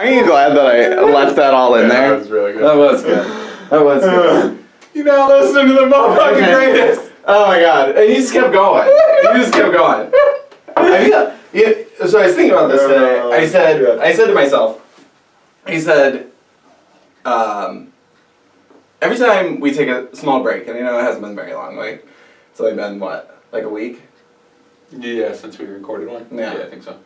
Are you glad that I left that all in there? That was really good. That was good. That was good. You're not listening to the motherfucking greatest. Oh my god. And you just kept going. So I was thinking about this today. I said to myself, every time we take a small break, and I know it hasn't been very long, like, it's only been, what, like a week? Yeah, since we recorded one. Yeah. I think so.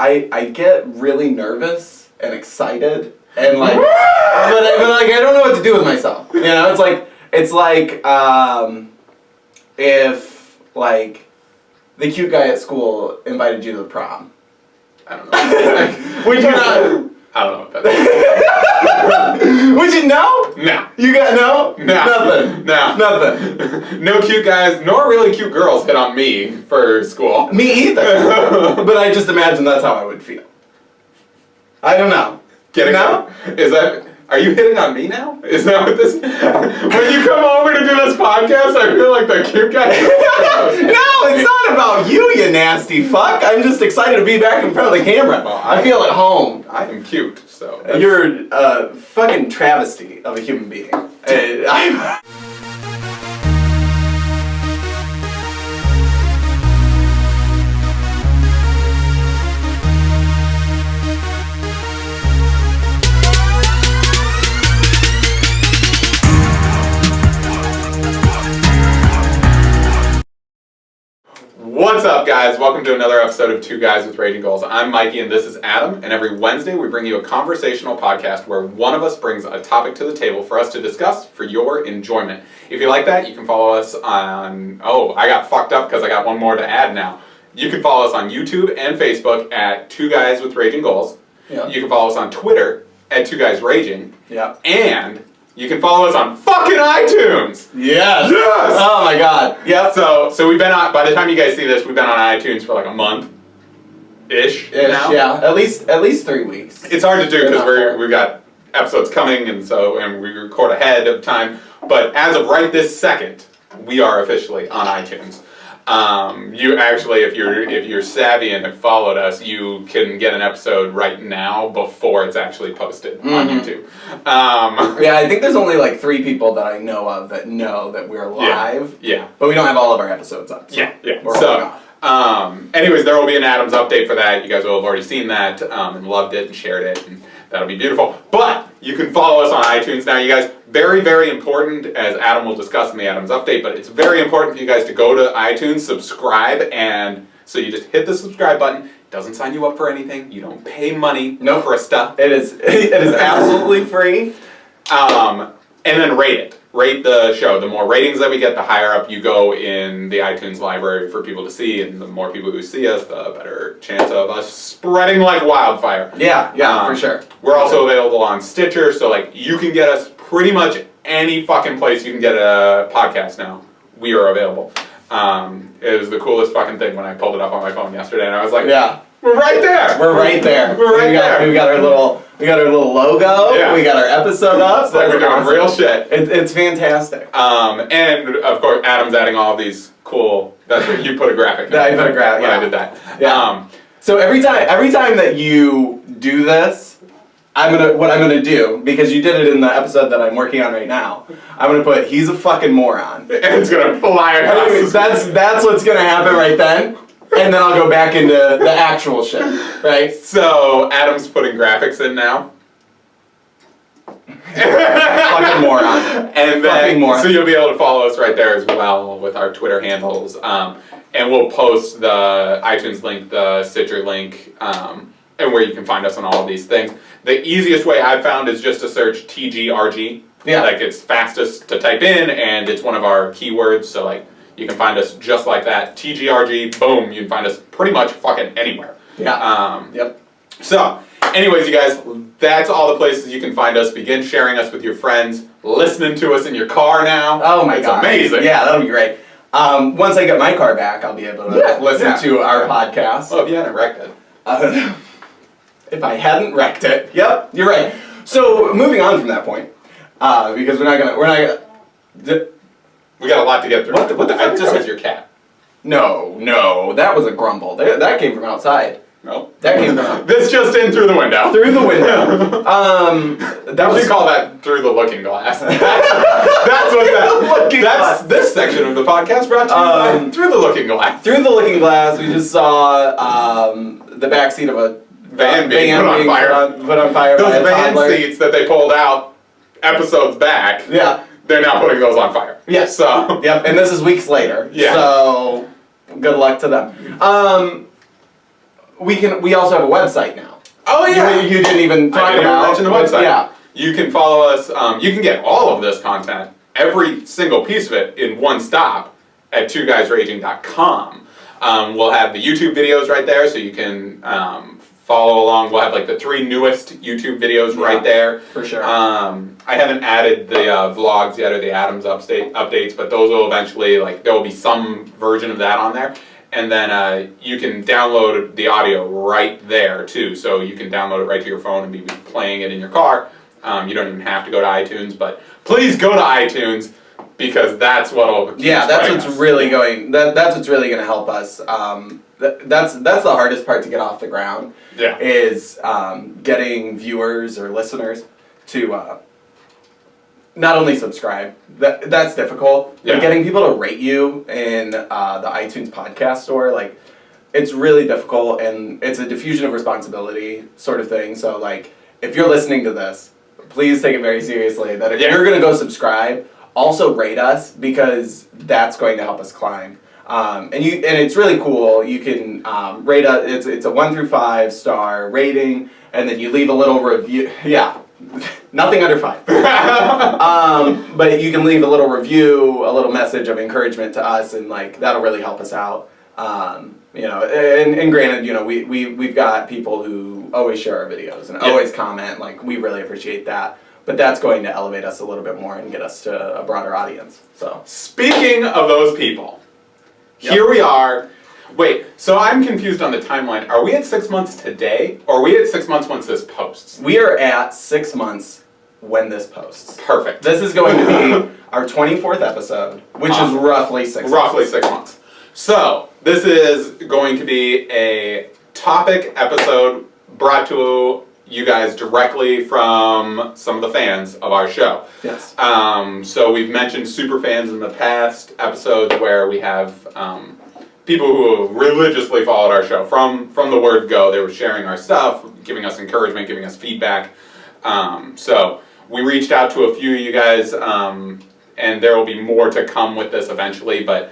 I get really nervous and excited and like, but like I don't know what to do with myself. You know, it's like if like the cute guy at school invited you to the prom. I don't know. Would you not? I don't know what that is. Would you know? No. You got no? No. Nothing. No. Nothing. No cute guys, nor really cute girls hit on me for school. Me either. But I just imagine that's how I would feel. I don't know. Getting No? Is that... Are you hitting on me now? Is that what this... When you come over to do this podcast, I feel like the cute guy... No, it's not about you, you nasty fuck. I'm just excited to be back in front of the camera. Well, I feel at home. I am cute, so... You're a fucking travesty of a human being. What's up, guys? Welcome to another episode of Two Guys with Raging Goals. I'm Mikey and this is Adam, and every Wednesday we bring you a conversational podcast where one of us brings a topic to the table for us to discuss for your enjoyment. If you like that, you can follow us on... Oh, I got fucked up because I got one more to add now. You can follow us on YouTube and Facebook at Two Guys with Raging Goals. Yeah. You can follow us on Twitter at Two Guys Raging. Yeah. And you can follow us on fucking iTunes! Yes. Yes! Oh my god. Yep. So we've been on, by the time you guys see this, we've been on iTunes for like a month-ish now. Yeah. At least 3 weeks. It's hard to do They're because not full. we've got episodes coming and we record ahead of time. But as of right this second, we are officially on iTunes. You actually, if you're savvy and have followed us, you can get an episode right now before it's actually posted on YouTube. Yeah, I think there's only like 3 people that I know of that know that we're live. Yeah. But we don't have all of our episodes up. So Yeah. We're holding off. Anyways, there will be an Adams update for that. You guys will have already seen that and loved it and shared it, and that'll be beautiful. But you can follow us on iTunes now, you guys. Very, very important, as Adam will discuss in the Adams update, but it's very important for you guys to go to iTunes, subscribe, and so you just hit the subscribe button. It doesn't sign you up for anything. You don't pay money. No Krista. It is absolutely free. And then rate it. Rate the show. The more ratings that we get, the higher up you go in the iTunes library for people to see, and the more people who see us, the better chance of us spreading like wildfire. Yeah, for sure. We're also available on Stitcher, so like you can get us pretty much any fucking place you can get a podcast now. We are available. It was the coolest fucking thing when I pulled it up on my phone yesterday, and I was like, Yeah. we're right there. We're right there. We got our little logo. Yeah. We got our episode up. It's like we're doing real shit. It's fantastic. And of course, Adam's adding all of these cool. That's what you put a graphic. Yeah, I put a graphic, when yeah. I did that. Yeah. So every time that you do this, what I'm gonna do, because you did it in the episode that I'm working on right now, I'm gonna put "he's a fucking moron." And it's gonna fly across. That's what's gonna happen right then. And then I'll go back into the actual shit, right? So Adam's putting graphics in now. Fucking moron. And then, Fucking moron. so you'll be able to follow us right there as well with our Twitter handles. And we'll post the iTunes link, the Stitcher link, and where you can find us on all of these things. The easiest way I've found is just to search TGRG. Yeah. Like it's fastest to type in, and it's one of our keywords, so like you can find us just like that. TGRG, boom, you can find us pretty much fucking anywhere. Yeah. Yep. So, anyways, you guys, that's all the places you can find us. Begin sharing us with your friends, listening to us in your car now. Oh my god. It's amazing. Yeah, that'll be great. Once I get my car back, I'll be able to listen to our podcast. Well, if you hadn't wrecked it. If I hadn't wrecked it. Yep, you're right. So, moving on from that point, because we're not gonna. We got a lot to get through. What the fuck just is as your cat. No, that was a grumble. That came from outside. Nope. That came from This just in through the window. through the window. That We was call that through the looking glass. That's what that. Looking That's glass. this section of the podcast brought to you by Through the Looking Glass. through the looking glass. We just saw the backseat of a Van being put on fire. Put on fire by Those a van toddler. seats that they pulled out episodes back. Yeah. They're now putting those on fire. Yes. So. Yep. And this is weeks later. Yeah. So good luck to them. We also have a website now. Oh yeah. You didn't even talk I didn't even about mention the website. Yeah. You can follow us. You can get all of this content, every single piece of it, in one stop at twoguysraging.com. We'll have the YouTube videos right there, so you can follow along. We'll have like the 3 newest YouTube videos right there. For sure. I haven't added the vlogs yet or the Adams updates, but those will eventually, like, there will be some version of that on there. And then you can download the audio right there too. So you can download it right to your phone and be playing it in your car. You don't even have to go to iTunes, but please go to iTunes because that's what'll keep That's what's us. really going. That's what's really going to help us. That's the hardest part to get off the ground. Yeah. Is getting viewers or listeners to not only subscribe. That's difficult. Yeah. But getting people to rate you in the iTunes podcast store, like, it's really difficult, and it's a diffusion of responsibility sort of thing. So, like, if you're listening to this, please take it very seriously. That if you're going to go subscribe, also rate us, because that's going to help us climb. And it's really cool. You can rate us. It's a 1 through 5 star rating, and then you leave a little review. Yeah, nothing under 5. But you can leave a little review, a little message of encouragement to us, and like that'll really help us out. And granted, we've got people who always share our videos and always comment. Like, we really appreciate that. But that's going to elevate us a little bit more and get us to a broader audience. So Speaking of those people, here we are. Wait, so I'm confused on the timeline. Are we at 6 months today, or are we at 6 months once this posts? we are at 6 months when this posts. Perfect. This is going to be our 24th episode, which is roughly 6 months. Roughly 6 months. So, this is going to be a topic episode brought to you guys directly from some of the fans of our show. Yes. So we've mentioned super fans in the past episodes where we have people who have religiously followed our show from the word go. They were sharing our stuff, giving us encouragement, giving us feedback. So we reached out to a few of you guys, and there will be more to come with this eventually, but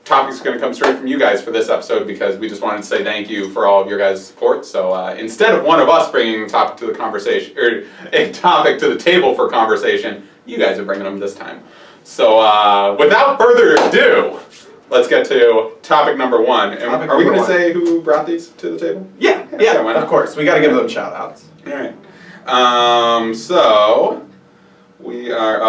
topics are going to come straight from you guys for this episode because we just wanted to say thank you for all of your guys' support. So instead of one of us bringing a topic to the conversation, or a topic to the table for conversation, you guys are bringing them this time. So without further ado, let's get to topic number 1. And Topic are we number going to 1. say who brought these to the table? Yeah, why not? of course. We got to give them shout outs. All right. So we are.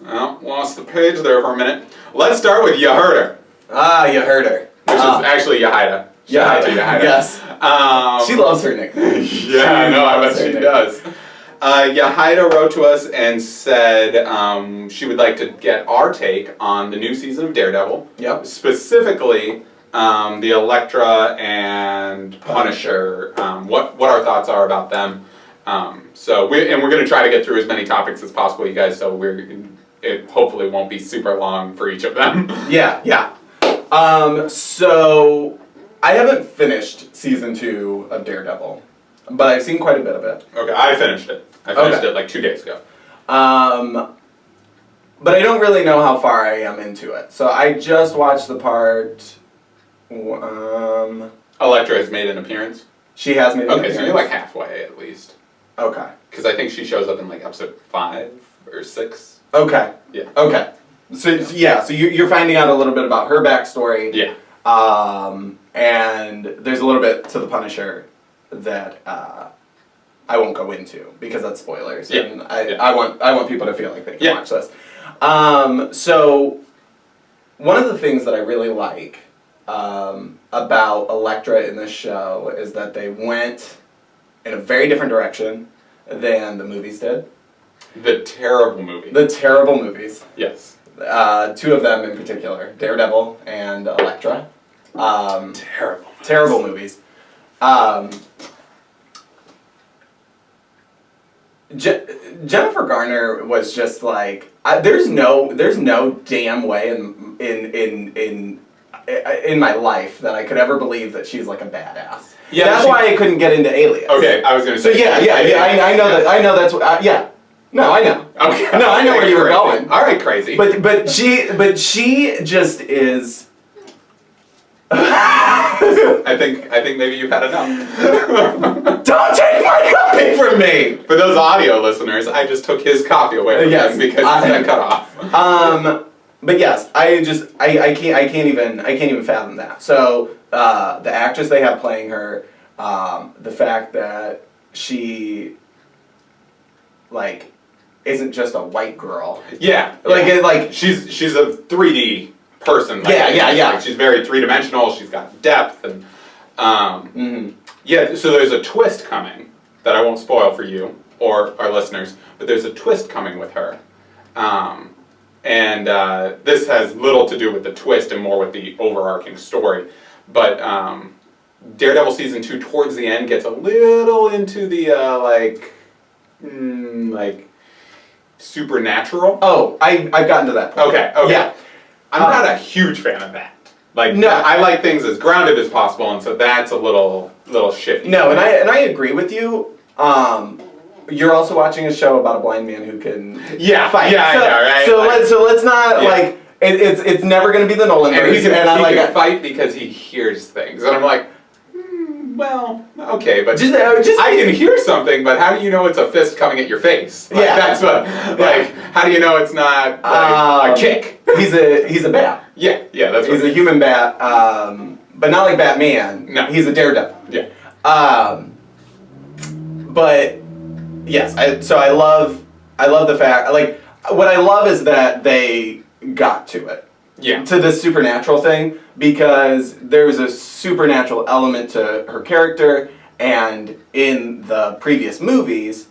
I lost the page there for a minute. Let's start with You Heard Her. Ah, You Heard Her. Which is actually Yahida. Shout out to Yahida. Yes. She loves her nickname. Yeah, I know, I bet she does. Yahida wrote to us and said she would like to get our take on the new season of Daredevil. Yep. Specifically, the Elektra and Punisher. What our thoughts are about them. So we're going to try to get through as many topics as possible, you guys. So it hopefully won't be super long for each of them. Yeah. So I haven't finished season 2 of Daredevil, but I've seen quite a bit of it. Okay, I finished it. I finished it like 2 days ago. But I don't really know how far I am into it. So I just watched the part. Elektra has made an appearance. She has made an Okay, appearance. so you're like halfway at least. Okay. Because I think she shows up in like episode 5 or 6. Okay. Yeah. Okay. So you're finding out a little bit about her backstory. Yeah. And there's a little bit to the Punisher that I won't go into because that's spoilers. Yeah. And I want people to feel like they can Yeah. watch this. So one of the things that I really like about Elektra in this show is that they went in a very different direction than the movies did. The terrible movie. The terrible movies. Yes. 2 of them in particular, Daredevil and Elektra. Terrible. Terrible movies. Jennifer Garner was just like there's no damn way in my life that I could ever believe that she's like a badass. Yeah, that's why I couldn't get into Alias. Okay, I was gonna So say. I know that's what. Yeah, no, I know. Okay. No, I know where you were Crazy. going. All right, crazy. But she just is. I think maybe you've had enough. Don't take my coffee from me. For those audio listeners, I just took his coffee away from him because he's been cut off. But yes, I can't even fathom that. So the actress they have playing her, the fact that she like isn't just a white girl. Yeah. Like she's a 3D person. Yeah. She's very three-dimensional. She's got depth and yeah. So there's a twist coming that I won't spoil for you or our listeners, but there's a twist coming with her. And this has little to do with the twist and more with the overarching story. But Daredevil Season 2 towards the end gets a little into the like supernatural. Oh, I've gotten to that point. Okay. Yeah. I'm not a huge fan of that. Like, no, I like things as grounded as possible, and so that's a little shifty. No, and I agree with you. You're also watching a show about a blind man who can fight. Yeah, I know, right? So let's not like it's never going to be the Nolan and version. he can fight because he hears things, and I'm like, well, okay, but just I can hear something, but how do you know it's a fist coming at your face? Like, that's what. Like, how do you know it's not like, a kick? He's a bat. Yeah, that's what he's a human bat, but not like Batman. No, he's a daredevil. Yeah. But yes, I love the fact, like, what I love is that they got to it. Yeah. To this supernatural thing, because there's a supernatural element to her character, and in the previous movies,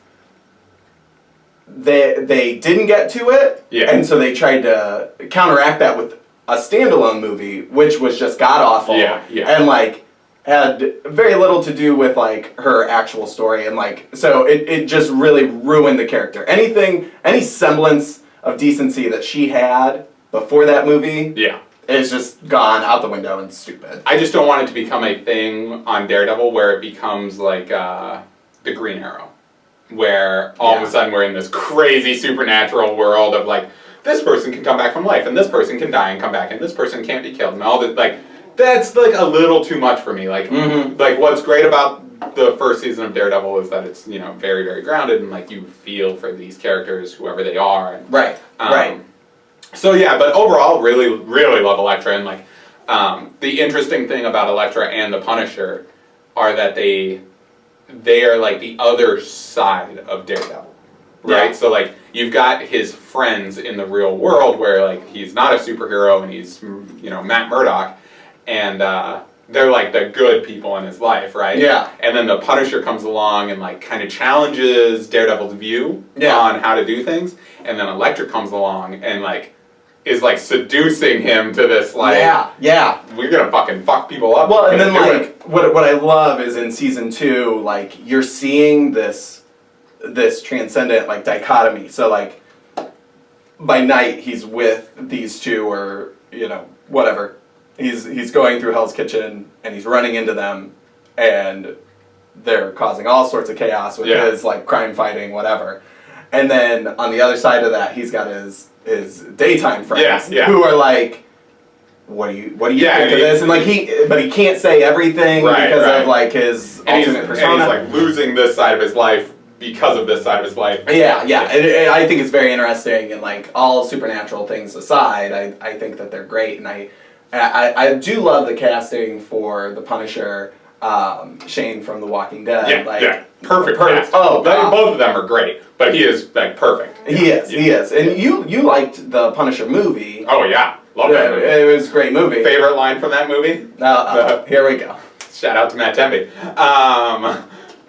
they didn't get to it, and so they tried to counteract that with a standalone movie, which was just god-awful, and, like, had very little to do with, like, her actual story, and, like, so it just really ruined the character. Any semblance of decency that she had before that movie is just gone out the window and stupid. I just don't want it to become a thing on Daredevil where it becomes like the Green Arrow, where all of a sudden we're in this crazy supernatural world of like, this person can come back from life, and this person can die and come back, and this person can't be killed, and all that. Like, that's like a little too much for me. Like, like what's great about the first season of Daredevil is that it's very, very grounded, and like you feel for these characters, whoever they are. And, right. So yeah, but overall, really, really love Elektra, and like the interesting thing about Elektra and the Punisher are that they are like the other side of Daredevil, right? So like you've got his friends in the real world where like he's not a superhero and he's Matt Murdock, and they're like the good people in his life, right? Yeah. And then the Punisher comes along and like kind of challenges Daredevil's view on how to do things, and then Elektra comes along and like is like seducing him to this like we're gonna fucking fuck people up. Well, and then like what I love is in season 2, like you're seeing this transcendent like dichotomy. So like by night he's with these two, or whatever. He's going through Hell's Kitchen and he's running into them, and they're causing all sorts of chaos with his like crime fighting, whatever. And then on the other side of that, he's got his daytime friends who are like, what do you think of this? And like he can't say everything because of like his alternate persona. And he's like losing this side of his life because of this side of his life. Yeah. And I think it's very interesting, and like all supernatural things aside, I think that they're great, and I do love the casting for the Punisher, Shane from The Walking Dead. Perfect. Oh, both of them are great, but he is like perfect. He is. And you liked the Punisher movie. Oh yeah, love that movie. It was a great movie. Favorite line from that movie? Here we go. Shout out to Matt Tempe.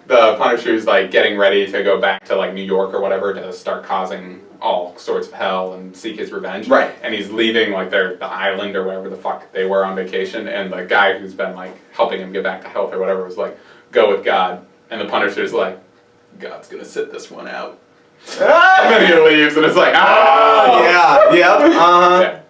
The Punisher's like getting ready to go back to like New York or whatever to start causing all sorts of hell and seek his revenge. Right. And he's leaving like the island or wherever the fuck they were on vacation, and the guy who's been like helping him get back to health or whatever was like, go with God. And the Punisher's like, God's gonna sit this one out. And then he leaves, and it's like, Yeah, yep,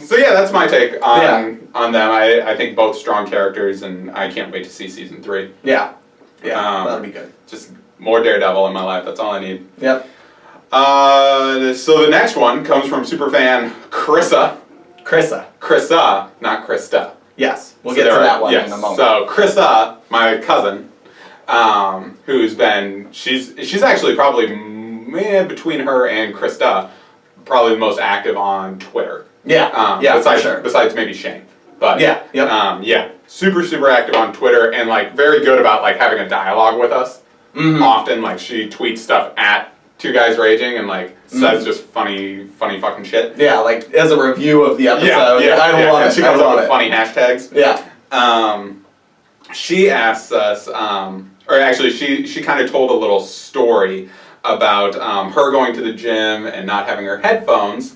So yeah, that's my take on them. I think both strong characters, and I can't wait to see season 3. Yeah, that'll be good. Just more Daredevil in my life. That's all I need. Yep. So the next one comes from superfan Krissa, not Krista. Yes, we'll get to that one in a moment. So Krissa, my cousin, she's actually probably between her and Krista, probably the most active on Twitter. Besides maybe Shane, but super active on Twitter and like very good about like having a dialogue with us. Mm-hmm. Often like she tweets stuff at Two Guys Raging and like says just funny fucking shit. Yeah, like as a review of the episode. I love it. She comes up with funny hashtags. Yeah. She asks us, or actually she kind of told a little story about her going to the gym and not having her headphones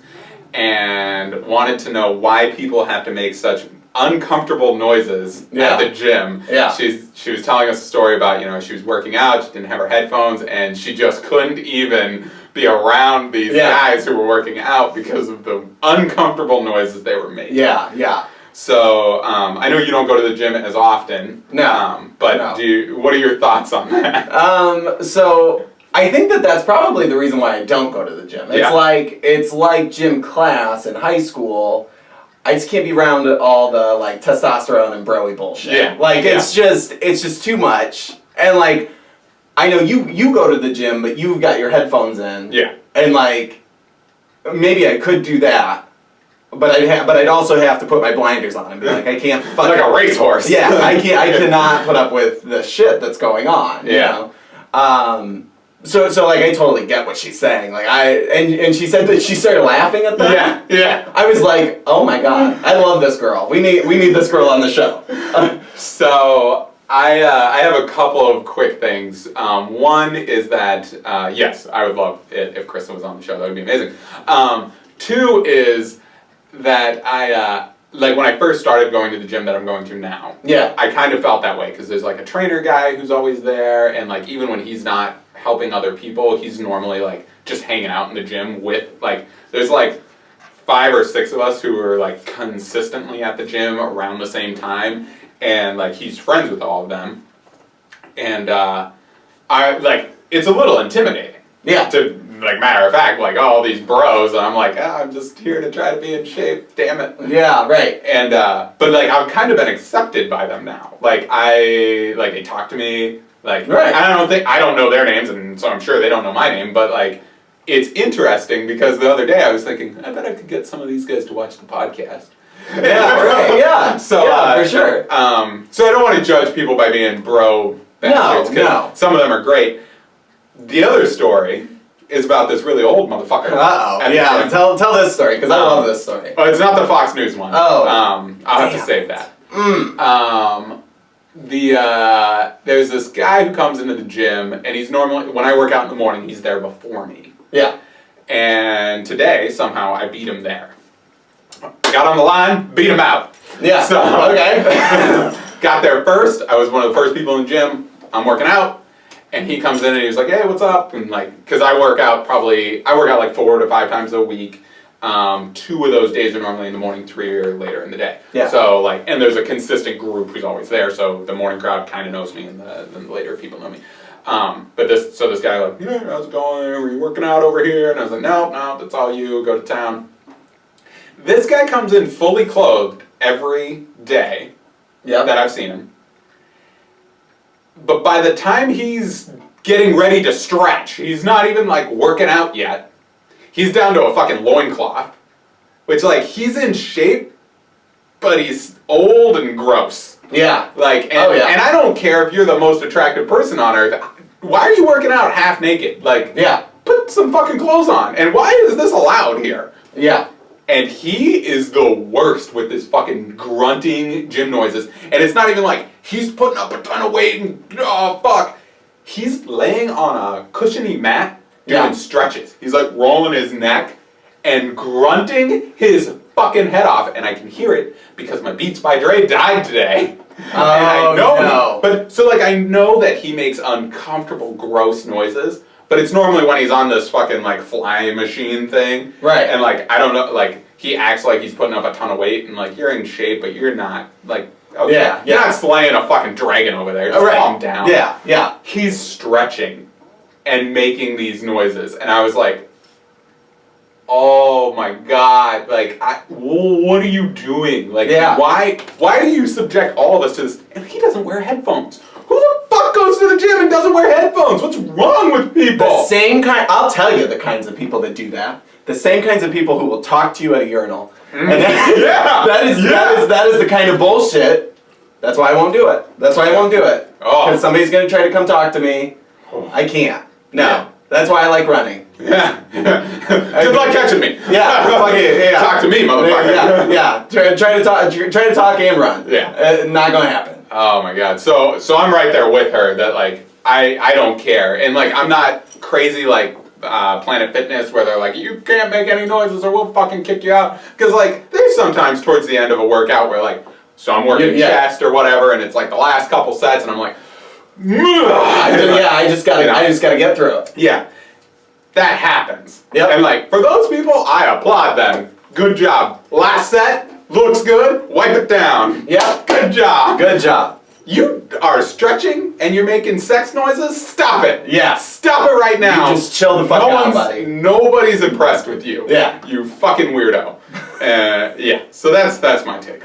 and wanted to know why people have to make such uncomfortable noises at the gym. Yeah. She was telling us a story about, she was working out, she didn't have her headphones, and she just couldn't even be around these guys who were working out because of the uncomfortable noises they were making. Yeah. So, I know you don't go to the gym as often. No. But what are your thoughts on that? So I think that's probably the reason why I don't go to the gym. It's like gym class in high school. I just can't be around all the like testosterone and broy bullshit. It's just too much. And like, I know you go to the gym, but you've got your headphones in. Yeah. And like, maybe I could do that, but I'd also have to put my blinders on and be like, I can't fucking like a racehorse. Yeah, I cannot put up with the shit that's going on. Yeah. You know? So like I totally get what she's saying. Like and she said that she started laughing at that. Yeah. I was like, oh my god, I love this girl. We need this girl on the show. So I have a couple of quick things. One is that yes, I would love it if Krista was on the show. That would be amazing. Two is that I like when I first started going to the gym that I'm going to now. Yeah. I kind of felt that way because there's like a trainer guy who's always there, and like even when he's not helping other people, he's normally like just hanging out in the gym with like there's like 5 or 6 of us who are like consistently at the gym around the same time, and like he's friends with all of them, and I like it's a little intimidating. Yeah. To like matter of fact, like all these bros, and I'm like, I'm just here to try to be in shape. Damn it. Yeah. Right. And but like I've kind of been accepted by them now. Like they talk to me. Like, right. I don't know their names, and so I'm sure they don't know my name, but like, it's interesting because the other day I was thinking, I bet I could get some of these guys to watch the podcast. Yeah, right, yeah. So, for sure. So I don't want to judge people by being bro bastards, no. Some of them are great. The other story is about this really old motherfucker. Uh-oh. Yeah, tell this story, because I love this story. Oh, it's not the Fox News one. Oh. I'll have to save that. There's this guy who comes into the gym, and he's normally, when I work out in the morning, he's there before me. Yeah. And today, somehow, I beat him there. Got on the line, beat him out. Yeah, so, okay. Got there first, I was one of the first people in the gym, I'm working out, and he comes in and he's like, hey, what's up? And like, cause I work out like 4 to 5 times a week. 2 of those days are normally in the morning, 3 are later in the day. Yeah. So like, and there's a consistent group who's always there, so the morning crowd kind of knows me, and the later people know me. But this guy like, yeah, how's it going? Were you working out over here? And I was like, no, that's all you. Go to town. This guy comes in fully clothed every day that I've seen him. But by the time he's getting ready to stretch, he's not even like working out yet. He's down to a fucking loincloth, which like he's in shape, but he's old and gross. Yeah. Like, and I don't care if you're the most attractive person on earth. Why are you working out half naked? Like, put some fucking clothes on. And why is this allowed here? Yeah. And he is the worst with his fucking grunting gym noises. And it's not even like he's putting up a ton of weight and, oh, fuck. He's laying on a cushiony mat doing stretches. He's like rolling his neck and grunting his fucking head off, and I can hear it because my Beats by Dre died today. Oh, and I know no. but so like I know that he makes uncomfortable, gross noises, but it's normally when he's on this fucking like flying machine thing. Right. And like I don't know, like he acts like he's putting up a ton of weight, and like you're in shape, but you're not. Like, okay, Yeah, you're yeah. not slaying a fucking dragon over there. Just Right. calm down. Yeah, yeah. He's stretching and making these noises, and I was like, oh my god, like, what are you doing? Like, Yeah. why do you subject all of us to this? And he doesn't wear headphones. Who the fuck goes to the gym and doesn't wear headphones? What's wrong with people? The same kind, I'll tell you the kinds of people that do that. The same kinds of people who will talk to you at a urinal. And Yeah. that is the kind of bullshit. That's why I won't do it. That's why I won't do it. Oh. Because somebody's going to try to come talk to me. I can't. No. Yeah. That's why I like running. Yeah. Good luck catching me. Yeah. Fuck it. Yeah. Talk to me, motherfucker. Yeah. Try to talk and run. Yeah. Not going to happen. Oh my god. So I'm right there with her that like I don't care, and like I'm not crazy like Planet Fitness where they're like you can't make any noises or we'll fucking kick you out, because like there's sometimes towards the end of a workout where like so I'm working Yeah. chest or whatever and it's like the last couple sets and I'm like I just gotta get through it. yeah, that happens. Yep. And like for those people I applaud them. Good job. Last set looks good. Wipe it down. Yep. Good job. Good job. You are stretching and you're making sex noises? Stop it! Yeah. Stop it right now! You just chill the fuck out, buddy. Nobody's impressed with you. Yeah. You fucking weirdo. Yeah. So that's my take.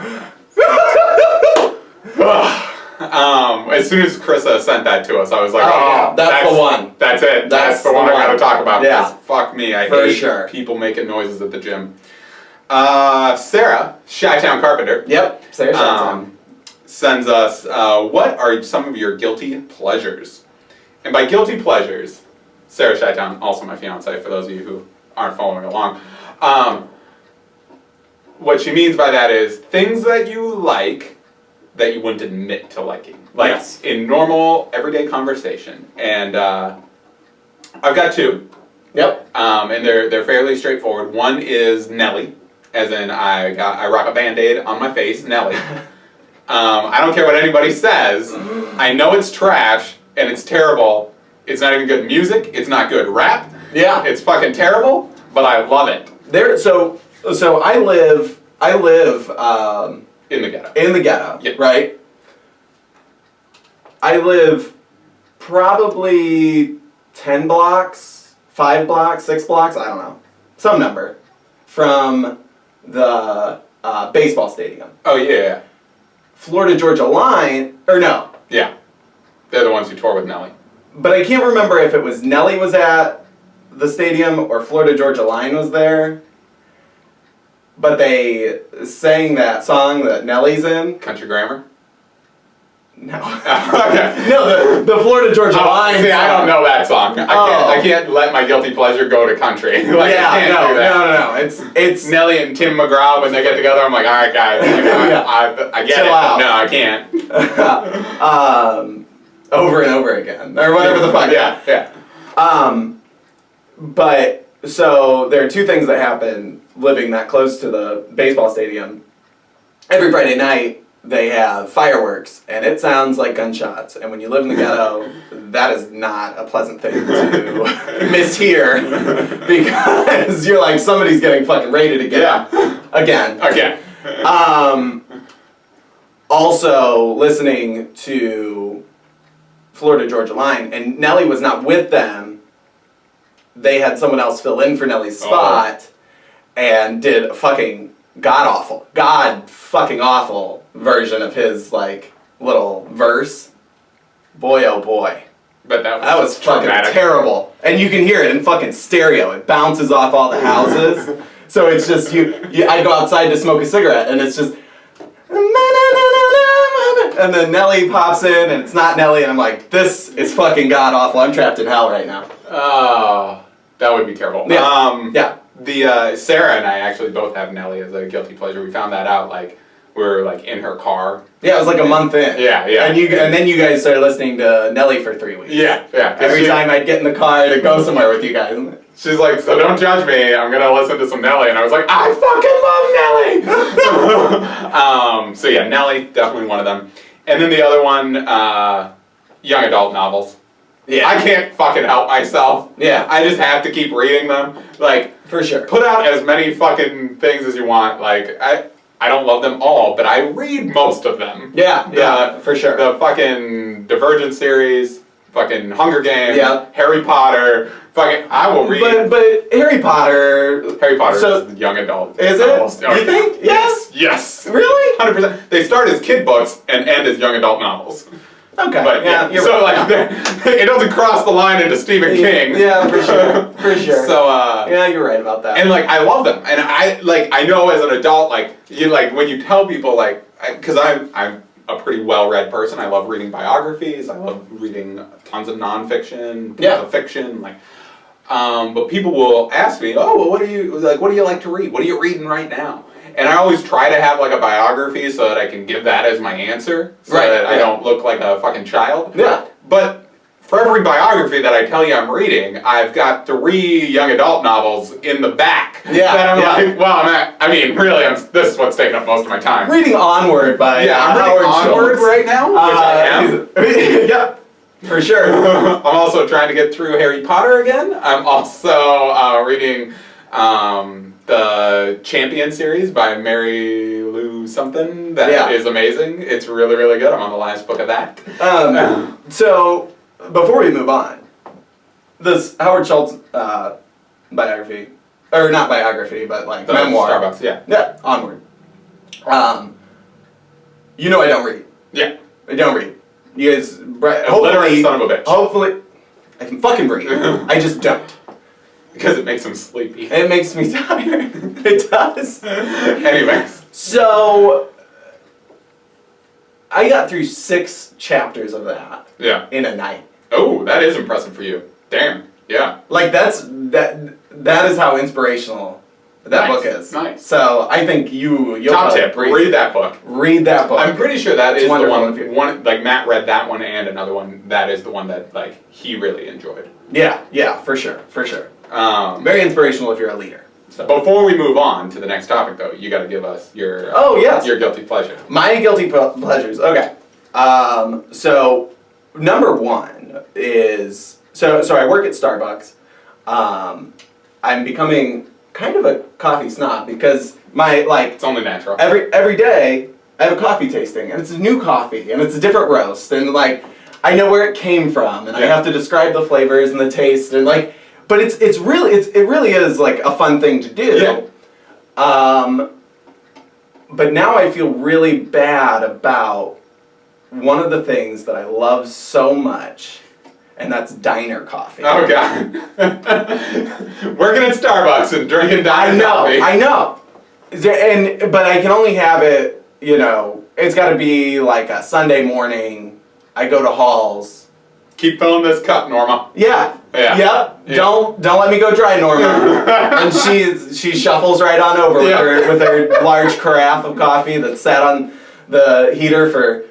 As soon as Krista sent that to us, I was like, Oh, oh, yeah, that's the one. That's it. That's the the one I one. gotta talk about. Yeah. 'Cause fuck me, I For hate sure. people making noises at the gym. Sarah, Chi-Town Carpenter. Yep. Seriously. Sends us, what are some of your guilty pleasures? And by guilty pleasures, Sarah Chi-Town, also my fiance, for those of you who aren't following along, what she means by that is things that you like that you wouldn't admit to liking. Like Yes. in normal, everyday conversation. And I've got two, Yep. and they're fairly straightforward. One is Nelly, as in I rock a Band-Aid on my face, Nelly. I don't care what anybody says. I know it's trash and it's terrible. It's not even good music. It's not good rap. Yeah. It's fucking terrible, but I love it. So I live In the ghetto. in the ghetto, Yeah. right? I live probably 10 blocks, 5 blocks, 6 blocks, I don't know, some number from the baseball stadium. Oh yeah. Florida Georgia Line, or no, Yeah. They're the ones who tour with Nelly. but I can't remember if it was Nelly was at the stadium or Florida Georgia Line was there. But they sang that song that Nelly's in. Country Grammar? No. Okay. No, the Florida Georgia Line. See, I song. don't know that song. I can't let my guilty pleasure go to country. Like, Yeah, I can't do that. no. It's Nelly and Tim McGraw, when they get together, I'm like, all right, guys, like, I get Chill it, out. but no, I can't. over and over again, or whatever the fuck. Yeah. But so there are two things that happen living that close to the baseball stadium. Every Friday night they have fireworks, and it sounds like gunshots. And when you live in the ghetto, that is not a pleasant thing to mishear, because you're like, somebody's getting fucking raided again. Again. Okay. Also listening to Florida Georgia Line, and Nelly was not with them. They had someone else fill in for Nelly's spot and did a fucking god fucking awful version of his like little verse. Boy oh boy. But that was fucking traumatic. terrible. And you can hear it in fucking stereo. It bounces off all the houses. So it's just I go outside to smoke a cigarette and it's just and then Nelly pops in and it's not Nelly and I'm like, this is fucking god awful. I'm trapped in hell right now. Oh, that would be terrible. Yeah. Yeah. The Sarah and I actually both have Nelly as a guilty pleasure. We found that out like we were like in her car. Yeah, it was like a month in. Yeah. And then you guys started listening to Nelly for 3 weeks. Yeah. Every time I'd get in the car to go somewhere with you guys. She's like, so don't judge me. I'm gonna listen to some Nelly, and I was like, I fucking love Nelly. So yeah, Nelly, definitely one of them. And then the other one, young adult novels. Yeah. I can't fucking help myself. Yeah. I just have to keep reading them. Like, For sure. put out as many fucking things as you want. Like, I don't love them all, but I read most of them. Yeah, for sure. The fucking Divergent series, fucking Hunger Games, Yeah. Harry Potter, fucking, I will read. But Harry Potter is young adult. Is it? You think? Yes. Really? 100%. They start as kid books and end as young adult novels. Okay. But yeah, you're so right. like, it doesn't cross the line into Stephen King. Yeah, for sure. For sure. So, yeah, you're right about that. and like, I love them. And I know as an adult, like, when you tell people, like, because I'm a pretty well-read person. I love reading biographies. I love reading tons of nonfiction, tons of fiction, like. But people will ask me, oh, well, what do you like to read? What are you reading right now? And I always try to have like a biography so that I can give that as my answer, so that I don't look like a fucking child. Yeah. But for every biography that I tell you I'm reading, I've got 3 young adult novels in the back. Yeah. That I'm like, well, this is what's taking up most of my time. Reading Onward by I'm reading Howard Onward Schultz. right now, which I am. Yep. For sure. I'm also trying to get through Harry Potter again. I'm also reading the Champion series by Mary Lou something. That is amazing. It's really, really good. I'm on the last book of that. So, before we move on, this Howard Schultz biography, or not biography, but like The memoir. Starbucks, yeah. Yeah, Onward. You know I don't read. Yeah. I don't read. You guys, Literally son of a bitch. Hopefully, I can fucking read. I just don't. Because it makes him sleepy. It makes me tired. It does. Anyways. So, I got through 6 chapters of that. Yeah. In a night. Oh, that is impressive for you. Damn. Yeah. Like that is how inspirational that book is. Nice. So I think you'll top tip: read that book. Read that book. I'm pretty sure that It's is the wonderful. one. Like Matt read that one and another one. That is the one that like he really enjoyed. Yeah, for sure. Very inspirational if you're a leader. So. Before we move on to the next topic, though, you got to give us your your guilty pleasure. My guilty pleasures. Okay. So number 1 is so I work at Starbucks. I'm becoming kind of a coffee snob because It's only natural. every day I have a coffee tasting and it's a new coffee and it's a different roast and like I know where it came from and I have to describe the flavors and the taste and like but it really is like a fun thing to do. Yeah. But now I feel really bad about one of the things that I love so much, and that's diner coffee. Oh God. Working at Starbucks and drinking diner coffee. I know. But I can only have it, it's got to be like a Sunday morning. I go to Halls. Keep filling this cup, Norma. Yeah. Yeah. Yep. Yeah. Don't let me go dry, Norma. And she shuffles right on over with her large carafe of coffee that sat on the heater for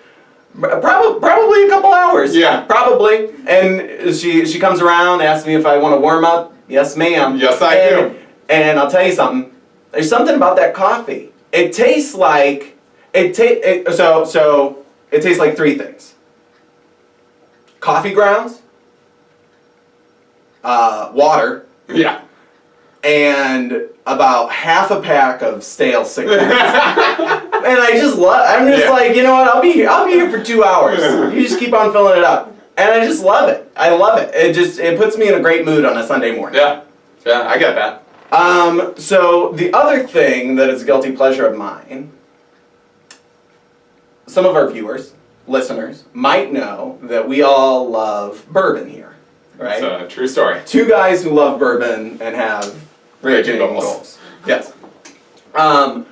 probably a couple hours. Yeah. Probably. And she comes around, asks me if I want to warm up. Yes, ma'am. Yes, I do. And I'll tell you something. There's something about that coffee. It tastes like so it tastes like 3 things. Coffee grounds, water, and about half a pack of stale cigarettes. And I'm just like, you know what? I'll be here for 2 hours. You just keep on filling it up, and I just love it. I love it. It puts me in a great mood on a Sunday morning. Yeah, I get that. So the other thing that is a guilty pleasure of mine, some of our viewers, listeners, might know that we all love bourbon here, right? It's a true story. 2 guys who love bourbon and have raging goals. Yes. One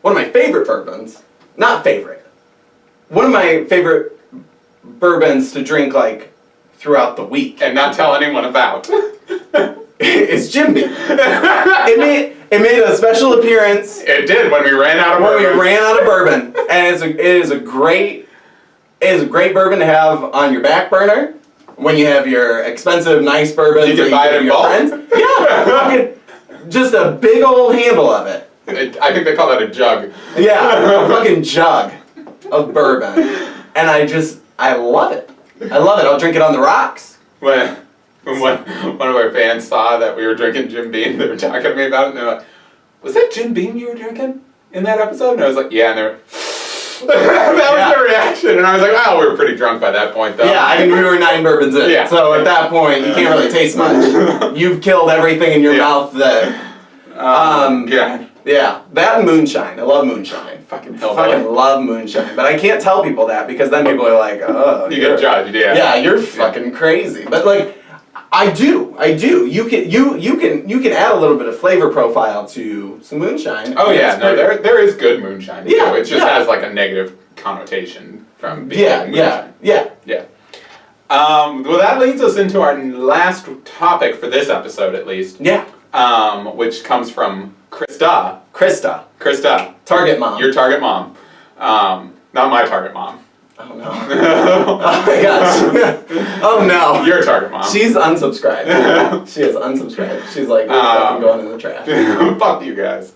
of my favorite bourbons, not favorite, one of my favorite bourbons to drink like throughout the week. And not tell anyone about. Is Jim Beam. It made a special appearance It did when we ran out of when we bourbon. ran out of bourbon, and it is a great bourbon to have on your back burner when you have your expensive, nice bourbon. You can buy it in bulk? Yeah, fucking just a big old handle of it. I think they call that a jug. Yeah, a fucking jug of bourbon, and I love it. I love it. I'll drink it on the rocks. When one of our fans saw that we were drinking Jim Beam, they were talking to me about it, and they're like, "Was that Jim Beam you were drinking in that episode?" And I was like, "Yeah," and they were. That was their reaction, and I was like, "Wow, we were pretty drunk by that point, though." Yeah, I mean, we were 9 bourbons in, Yeah. so at that point, you can't really taste much. You've killed everything in your mouth that... Yeah. Yeah, that and moonshine. I love moonshine. Fucking Love moonshine. But I can't tell people that because then people are like, oh, You get judged, yeah. Yeah, you're fucking crazy. But like, I do. You can add a little bit of flavor profile to some moonshine. Oh yeah, no, there is good moonshine. Too. Yeah, It just yeah. has like a negative connotation from being Yeah, moonshine. yeah. Well, that leads us into our last topic for this episode, at least. Yeah. Which comes from Krista. Krista. Target mom. Your target mom. Not my target mom. Oh no. Oh my gosh. Oh no. Your target mom. She's unsubscribed. She is unsubscribed. She's like, we're fucking going in the trash. Fuck you guys.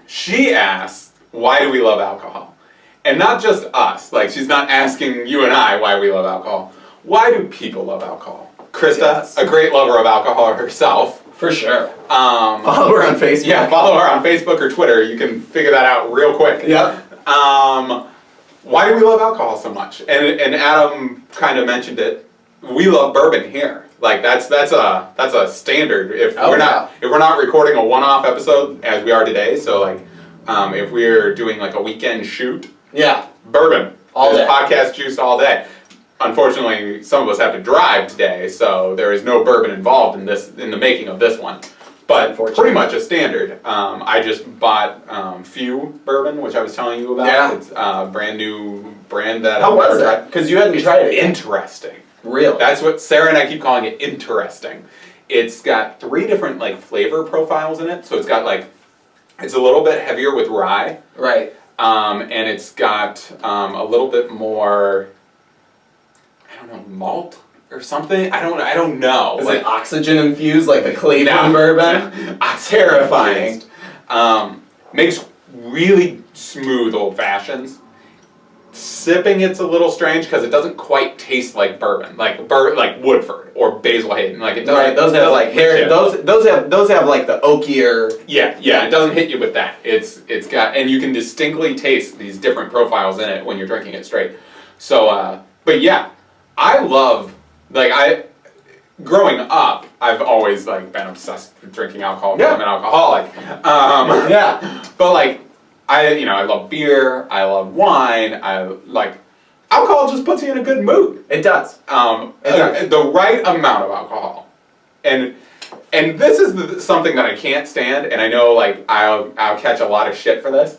She asked, why do we love alcohol? And not just us. Like, she's not asking you and I why we love alcohol. Why do people love alcohol? Krista, Yes. a great lover of alcohol herself. For sure. Um, Follow her on Facebook. yeah, follow her on Facebook or Twitter. You can figure that out real quick. Yep. Why do we love alcohol so much? And Adam kind of mentioned it. We love bourbon here. Like that's a standard. If we're not recording a one-off episode as we are today, so like if we're doing like a weekend shoot, Yeah. bourbon All There's day. podcast juice all day. Unfortunately, some of us have to drive today, so there is no bourbon involved in the making of this one. But pretty much a standard. I just bought Few bourbon, which I was telling you about. Yeah. It's a brand new brand that How I've was never that? tried. Because you hadn't tried it yet. Interesting. Really? That's what Sarah and I keep calling it, interesting. It's got 3 different like flavor profiles in it. So it's got like, it's a little bit heavier with rye. Right. And it's got a little bit more, I don't know, malt or something. I don't know. Is it oxygen infused like the Cleveland bourbon? Terrifying. Makes really smooth old fashions. Sipping it's a little strange because it doesn't quite taste like bourbon, like Woodford or Basil Hayden. Like it doesn't. Right. Those have like hair. Those have like the oakier. Yeah. It doesn't hit you with that. It's got, and you can distinctly taste these different profiles in it when you're drinking it straight. So, but yeah, I love growing up, I've always like been obsessed with drinking alcohol. Yeah. I'm an alcoholic. Yeah. But like, I love beer. I love wine. Alcohol just puts you in a good mood. It does. The right amount of alcohol, and this is something that I can't stand. And I know like I'll catch a lot of shit for this.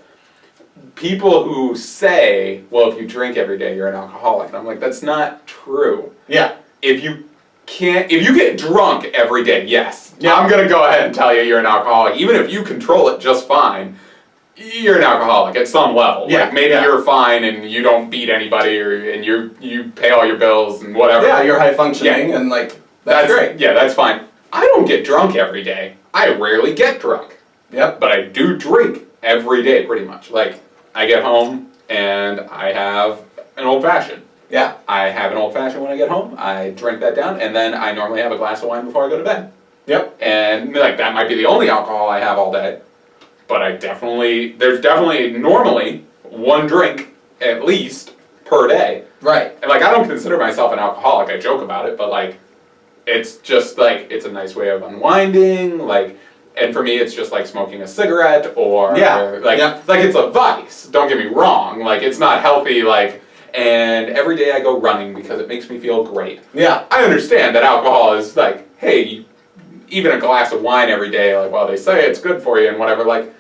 People who say, "Well, if you drink every day, you're an alcoholic," and I'm like, that's not true. Yeah. If you get drunk every day, yes, Yeah. I'm gonna go ahead and tell you you're an alcoholic. Even if you control it just fine, you're an alcoholic at some level. Yeah, Like maybe yeah. you're fine and you don't beat anybody, and you pay all your bills and whatever. Yeah, you're high functioning and like that's great. Yeah, that's fine. I don't get drunk every day. I rarely get drunk, Yep. but I do drink every day pretty much. Like I get home and I have an old fashioned. Yeah. I have an old fashioned when I get home. I drink that down, and then I normally have a glass of wine before I go to bed. Yep. And like that might be the only alcohol I have all day, but there's definitely normally 1 drink at least per day. Right. And like I don't consider myself an alcoholic. I joke about it, but like it's just like it's a nice way of unwinding. Like, and for me, it's just like smoking a cigarette or like it's a vice. Don't get me wrong. Like it's not healthy. Like. And every day I go running because it makes me feel great. Yeah. I understand that alcohol is like, hey, even a glass of wine every day, like, well, they say it's good for you and whatever, like,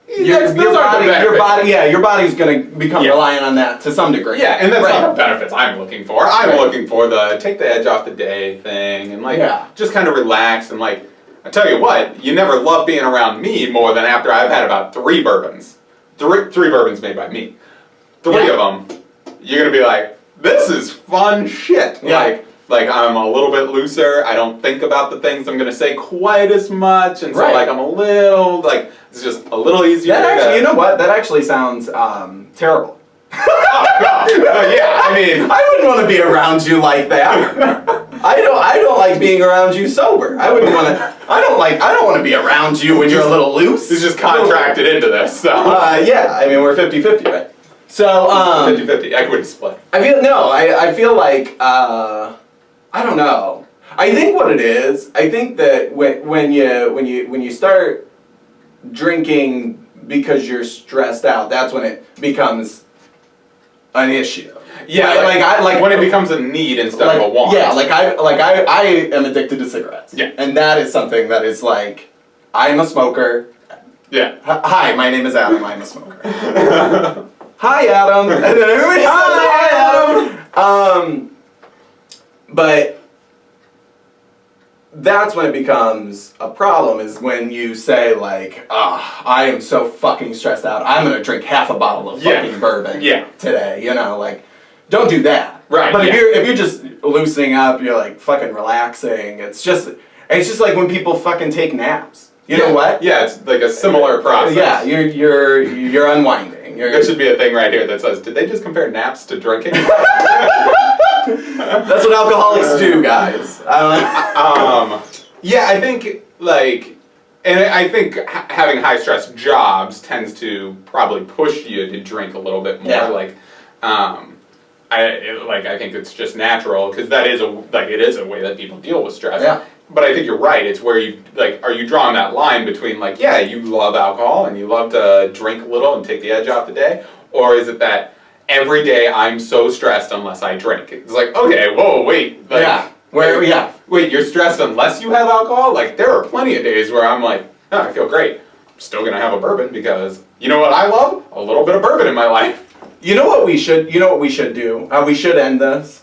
Your body's gonna become reliant on that to some degree. Yeah, and that's not the benefits I'm looking for. I'm looking for the take the edge off the day thing and like just kind of relax and like I tell you what, you never love being around me more than after I've had about 3 bourbons. Three bourbons made by me. 3 of them, you're gonna be like, this is fun shit. Yeah. Like I'm a little bit looser. I don't think about the things I'm gonna say quite as much, and so Right. like I'm a little like it's just a little easier. That actually, you know what? That actually sounds terrible. Oh, God. Yeah, I mean, I wouldn't want to be around you like that. I don't like being around you sober. I wouldn't want to. I don't want to be around you when you're a little loose. it's just contracted into this. So Yeah, I mean we're 50-50, right? So 50-50, equity split. I feel like I don't know. I think what it is. I think that when you start drinking because you're stressed out, that's when it becomes an issue. Yeah, like when it becomes a need instead like, of a want. Yeah, I am addicted to cigarettes. Yeah. And that is something that is like, I am a smoker. Yeah. Hi, my name is Adam. I'm a smoker. Hi, Adam. And then everybody says hi, Adam. But that's when it becomes a problem, is when you say like, I am so fucking stressed out. I'm gonna drink half a bottle of fucking bourbon today. You know, like, don't do that. Right. But if you're just loosening up, you're like fucking relaxing. It's just like when people fucking take naps. You know what? Yeah, it's like a similar process. Yeah, you're unwinding. There should be a thing right here that says, did they just compare naps to drinking? That's what alcoholics do, guys. Yeah, I think I think having high stress jobs tends to probably push you to drink a little bit more. Yeah. I think it's just natural because it is a way that people deal with stress. Yeah. But I think you're right. It's where you are you drawing that line between you love alcohol and you love to drink a little and take the edge off the day, or is it that every day I'm so stressed unless I drink? It's like, okay, whoa, wait. Wait, you're stressed unless you have alcohol? Like, there are plenty of days where I'm like, oh, I feel great. I'm still gonna have a bourbon because you know what I love? A little bit of bourbon in my life. You know what we should do? We should end this.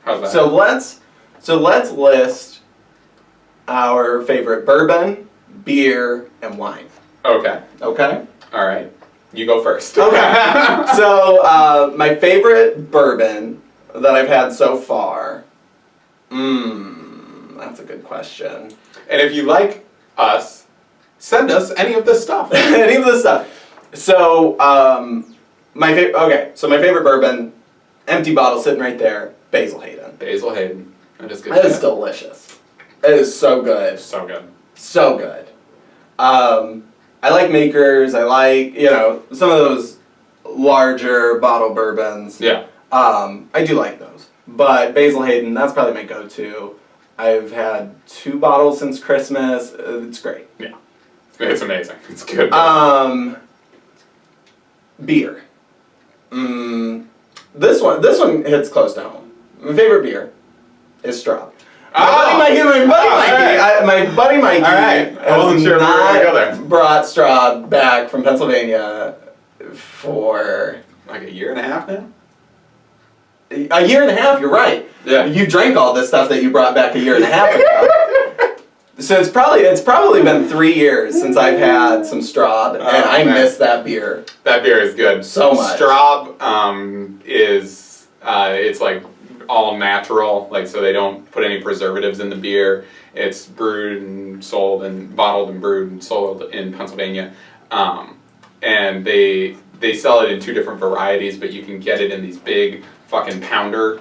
How's that? So let's list our favorite bourbon, beer, and wine. Okay. Okay? All right. You go first. Okay. So my favorite bourbon that I've had so far. That's a good question. And if you like us, send us any of this stuff. Any of this stuff. So my favorite bourbon, empty bottle sitting right there, Basil Hayden. Basil Hayden. That is good. It is delicious. It is so good. So good. So good. I like Makers. I like, some of those larger bottle bourbons. Yeah. I do like those. But Basil Hayden, that's probably my go-to. I've had 2 bottles since Christmas. It's great. Yeah. It's amazing. It's good. Beer. This one hits close to home. My favorite beer is Straub. My buddy Mikey All right. I wasn't sure we were gonna go there. brought Straub back from Pennsylvania for Like a year and a half now? a year and a half. You're right. Yeah. You drank all this stuff that you brought back a year and a half ago. So it's probably been 3 years since I've had some Straub, and I miss that beer. That beer is good. So much. Straub is it's like all natural, so they don't put any preservatives in the beer. It's brewed and sold and bottled and brewed and sold in Pennsylvania, and they sell it in 2 different varieties, but you can get it in these big fucking pounder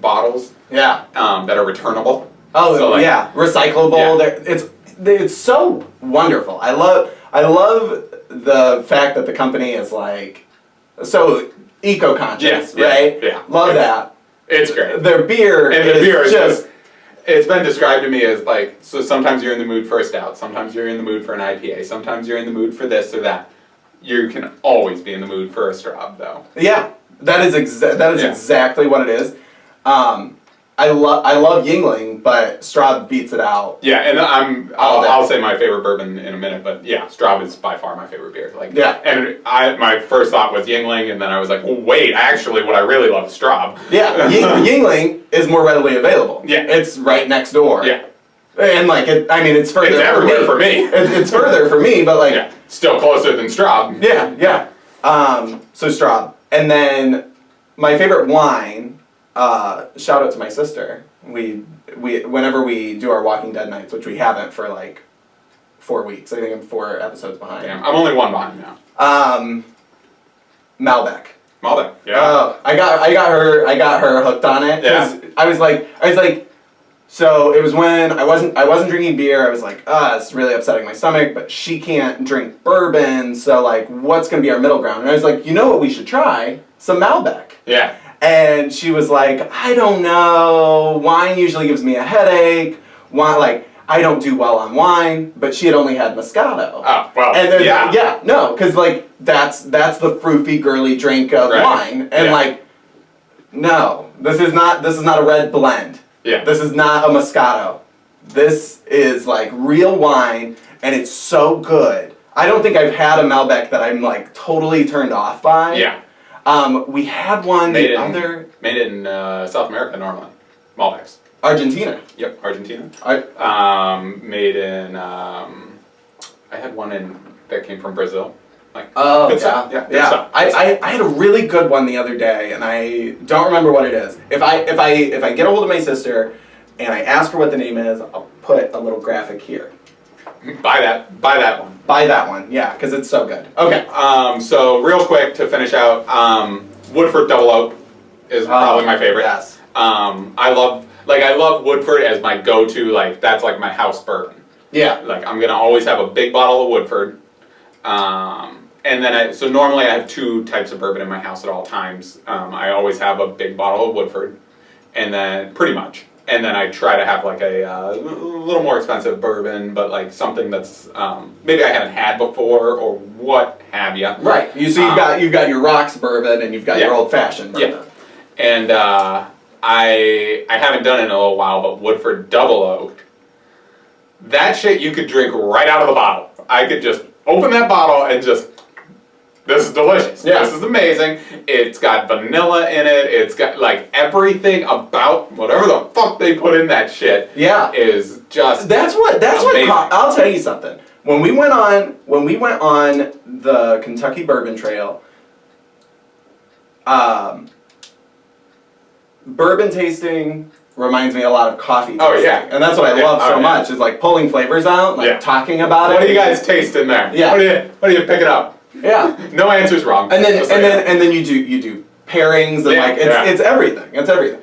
bottles. Yeah. That are returnable. Oh, So, recyclable. Yeah. It's so wonderful. I love the fact that the company is so eco-conscious, right? Yeah. Love that. It's great. Their beer And the is beer is just it's been described to me as so sometimes you're in the mood for a stout, sometimes you're in the mood for an IPA, sometimes you're in the mood for this or that. You can always be in the mood for a Straub, though. Yeah, that is exactly what it is. I love Yingling, but Straub beats it out. Yeah, and I'll say my favorite bourbon in a minute, but yeah, Straub is by far my favorite beer. And my first thought was Yingling, and then I was like, well, wait, actually, what I really love is Straub. Yeah, Yingling is more readily available. Yeah. It's right next door. Yeah. And like, it's further. It's everywhere for me. It's further for me, but like, Yeah, still closer than Straub. yeah. So Straub, and then my favorite wine. Shout out to my sister. We whenever we do our Walking Dead nights, which we haven't for like 4 weeks. I think I'm 4 episodes behind. Damn, I'm only one behind now. Malbec. Malbec, yeah. Oh, I got her hooked on it. Yeah. I was like, so it was when I wasn't drinking beer. I was like, it's really upsetting my stomach. But she can't drink bourbon, so like, what's gonna be our middle ground? And I was like, you know what we should try? Some Malbec. Yeah. And she was like, I don't know. Wine usually gives me a headache. Wine, like, I don't do well on wine. But she had only had Moscato. Oh, well, And yeah. No, because like that's the fruity, girly drink of Right. wine, and Yeah. like, no, this is not a red blend. Yeah. This is not a Moscato. This is like real wine, and it's so good. I don't think I've had a Malbec that I'm like totally turned off by. Yeah. We had one Made it in South America normally. Malbecs. Argentina. Yep, Argentina. I, Made in. I had one that came from Brazil. Like, Oh, good stuff. Yeah, good yeah. stuff. I had a really good one the other day, and I don't remember what it is. If I get a hold of my sister, and I ask her what the name is, I'll put a little graphic here. Buy that one. Buy that one, yeah, because it's so good. Okay. So real quick to finish out, Woodford Double Oak is probably my favorite. Yes. I love Woodford as my go-to. Like that's like my house bourbon. Yeah. Like I'm gonna always have a big bottle of Woodford. And then so normally I have 2 types of bourbon in my house at all times. I always have a big bottle of Woodford, and then pretty much. And then I try to have like a little more expensive bourbon, but like something that's maybe I haven't had before or what have you. Right. You've got your rocks bourbon and you've got your old fashioned bourbon. Yeah. And I haven't done it in a little while, but Woodford Double Oaked, that shit you could drink right out of the bottle. I could just open that bottle and just. This is delicious. Yeah. This is amazing. It's got vanilla in it. It's got like everything about whatever the fuck they put in that shit. Yeah. Is just That's what amazing. I'll tell you something. When we went on the Kentucky Bourbon Trail, bourbon tasting reminds me a lot of coffee tasting. Oh, yeah. And that's what I love so much is like pulling flavors out, like talking about it. What do you guys taste in there? Yeah. What do you picking up? Yeah. No answer's wrong. And then you do pairings and like it's everything. It's everything.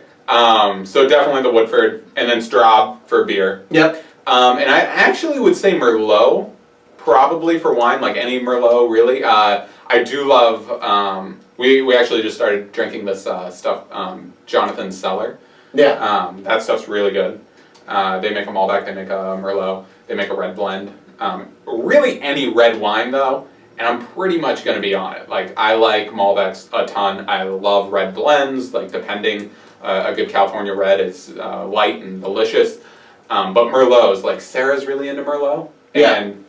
So definitely the Woodford, and then Straub for beer. Yep. And I actually would say Merlot, probably for wine, like any Merlot, really. I do love. We actually just started drinking this stuff, Jonathan's Cellar. Yeah. That stuff's really good. They make a Malbec, they make a Merlot, they make a red blend. Really any red wine though. And I'm pretty much going to be on it. Like, I like Malbecs a ton. I love red blends, like, depending. A good California red is light and delicious. But Merlots, like, Sarah's really into Merlot. Yeah. And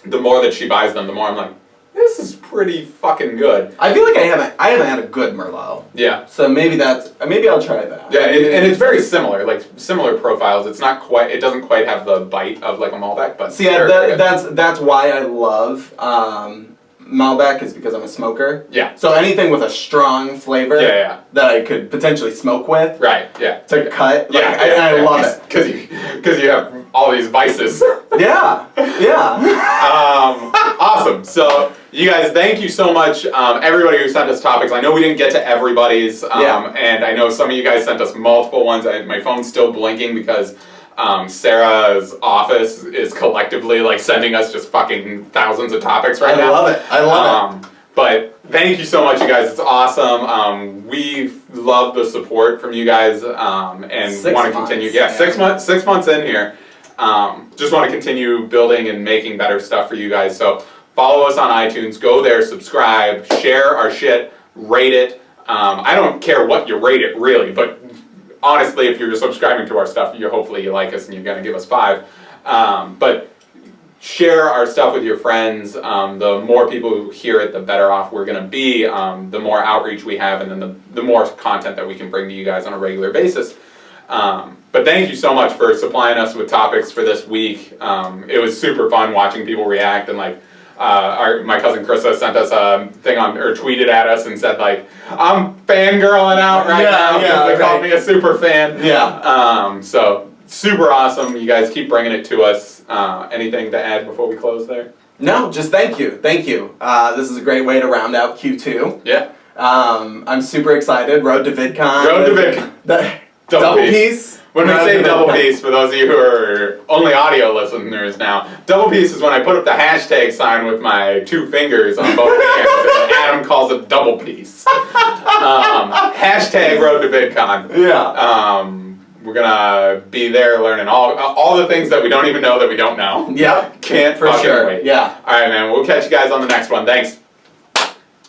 the more that she buys them, the more I'm like, this is pretty fucking good. I feel like I haven't had a good Merlot. Yeah. So maybe I'll try that. Yeah, and it's very similar, like, similar profiles. It doesn't quite have the bite of, like, a Malbec, but... See, that's why I love Malbec is because I'm a smoker. Yeah. So anything with a strong flavor that I could potentially smoke with. Right, yeah. To cut. Like, Yeah, I love it. Because you have all these vices. Yeah. Awesome. So, you guys, thank you so much. Everybody who sent us topics. I know we didn't get to everybody's. And I know some of you guys sent us multiple ones. My phone's still blinking because Sarah's office is collectively like sending us just fucking thousands of topics right now. I love it. But thank you so much, you guys. It's awesome. We love the support from you guys, and want to continue. Yeah, 6 months. 6 months in here. Just want to continue building and making better stuff for you guys. So follow us on iTunes. Go there, subscribe, share our shit, rate it. I don't care what you rate it really, but honestly, if you're subscribing to our stuff, hopefully you like us and you're going to give us 5. But share our stuff with your friends. The more people who hear it, the better off we're going to be. The more outreach we have, and then the more content that we can bring to you guys on a regular basis. But thank you so much for supplying us with topics for this week. It was super fun watching people react, and like my cousin Krista sent us a thing or tweeted at us and said like, I'm fangirling out right now because they called me a super fan. Yeah. So super awesome. You guys keep bringing it to us. Anything to add before we close there? No, just thank you. Thank you. This is a great way to round out Q2. Yeah. I'm super excited. Road to VidCon. Road to VidCon. Double piece. When we say double piece, for those of you who are only audio listeners now, double piece is when I put up the hashtag sign with my 2 fingers on both hands, and Adam calls it double piece. Hashtag Road to VidCon. Yeah. We're gonna be there learning all the things that we don't even know that we don't know. Yep. Can't for fucking sure. wait. Yeah. All right, man. We'll catch you guys on the next one. Thanks.